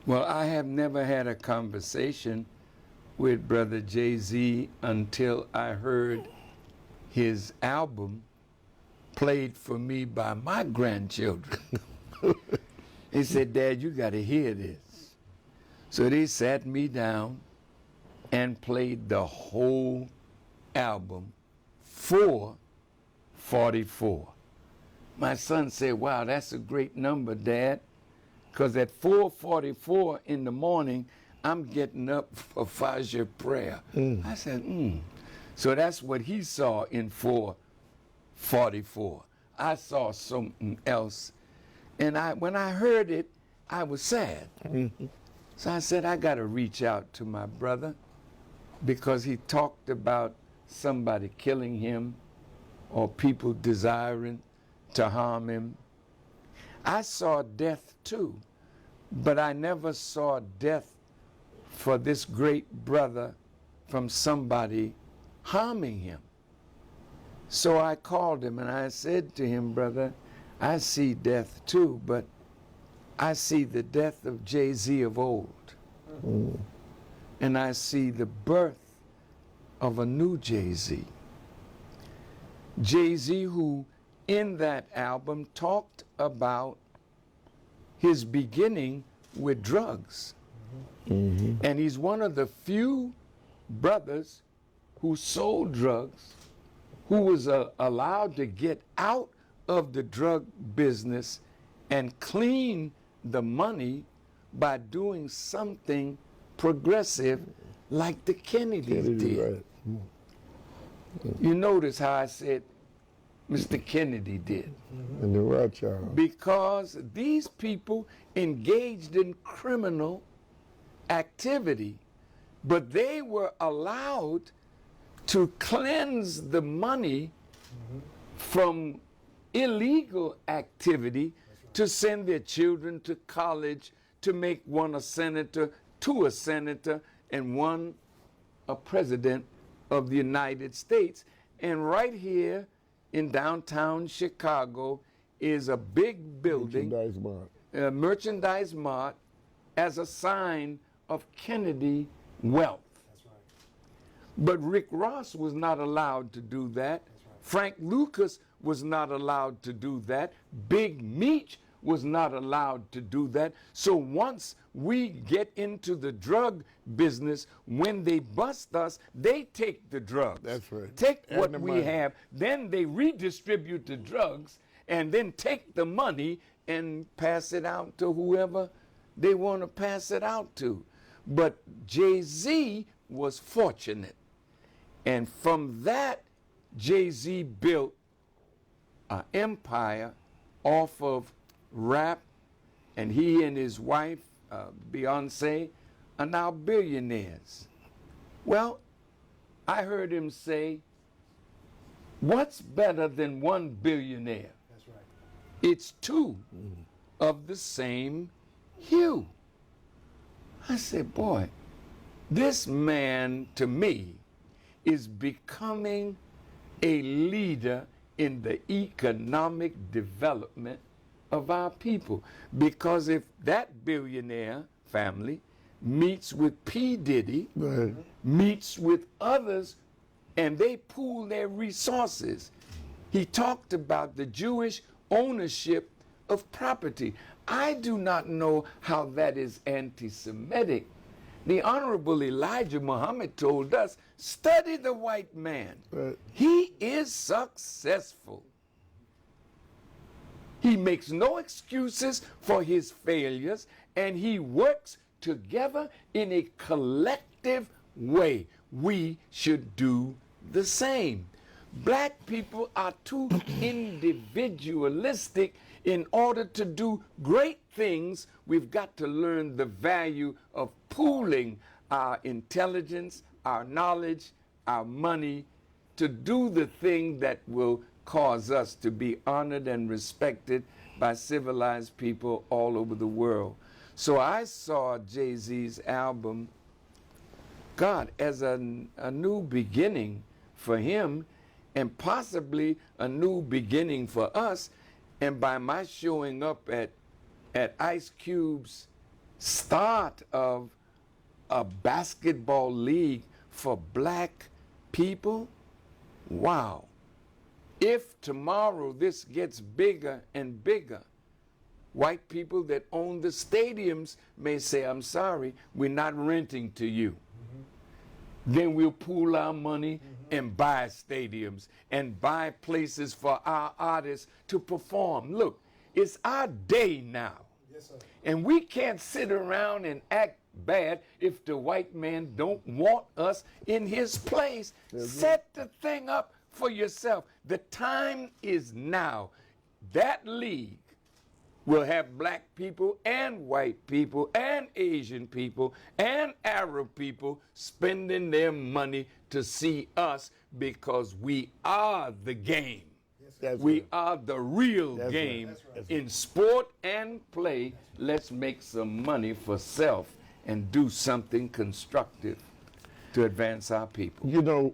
Well, I have never had a conversation with Brother Jay-Z until I heard his album played for me by my grandchildren. They said, Dad, you got to hear this. So they sat me down and played the whole album, 444. My son said, wow, that's a great number, Dad, because at 4:44 in the morning, I'm getting up for Fajr prayer. I said, So that's what he saw in 4:44. I saw something else. And when I heard it, I was sad. So I said, I got to reach out to my brother, because he talked about somebody killing him or people desiring to harm him. I saw death too, but I never saw death for this great brother from somebody harming him. So I called him and I said to him, brother, I see death too, but I see the death of Jay-Z of old. And I see the birth of a new Jay-Z. Jay-Z who in that album talked about his beginning with drugs. And he's one of the few brothers who sold drugs, who was allowed to get out of the drug business and clean the money by doing something progressive like the Kennedys did. Right. You notice how I said Mr. Kennedy did. And the Rothschild. Because these people engaged in criminal activity, but they were allowed to cleanse the money from illegal activity to send their children to college, to make one a senator, two a senator, and one a president of the United States. And right here in downtown Chicago is a big building, Merchandise Mart, as a sign of Kennedy wealth. That's right. But Rick Ross was not allowed to do that. Frank Lucas was not allowed to do that. Big Meech was not allowed to do that. So once we get into the drug business, when they bust us, they take the drugs. That's right. Take And what the we money. have, then they redistribute the drugs, and then take the money and pass it out to whoever they want to pass it out to. But Jay-Z was fortunate. And from that, Jay-Z built an empire off of rap, and he and his wife, Beyonce, are now billionaires. Well, I heard him say, what's better than one billionaire? That's right. It's two of the same hue. I said, boy, this man, to me, is becoming a leader in the economic development of our people. Because if that billionaire family meets with P. Diddy, Right. meets with others, and they pool their resources. He talked about the Jewish ownership of property. I do not know how that is anti-Semitic. The Honorable Elijah Muhammad told us, study the white man. Right. He is successful. He makes no excuses for his failures, and he works together in a collective way. We should do the same. Black people are too individualistic. In order to do great things, we've got to learn the value of pooling our intelligence, our knowledge, our money, to do the thing that will cause us to be honored and respected by civilized people all over the world. So I saw Jay-Z's album, God, as a new beginning for him, and possibly a new beginning for us. And by my showing up at Ice Cube's start of a basketball league for black people, wow. If tomorrow this gets bigger and bigger, white people that own the stadiums may say, I'm sorry, we're not renting to you. Then we'll pool our money and buy stadiums and buy places for our artists to perform. Look, it's our day now. Yes, sir. And we can't sit around and act bad if the white man don't want us in his place. Set the thing up for yourself. The time is now. That league will have black people and white people and Asian people and Arab people spending their money to see us because we are the game. We are the real game in sport and play. Let's make some money for self and do something constructive to advance our people. You know,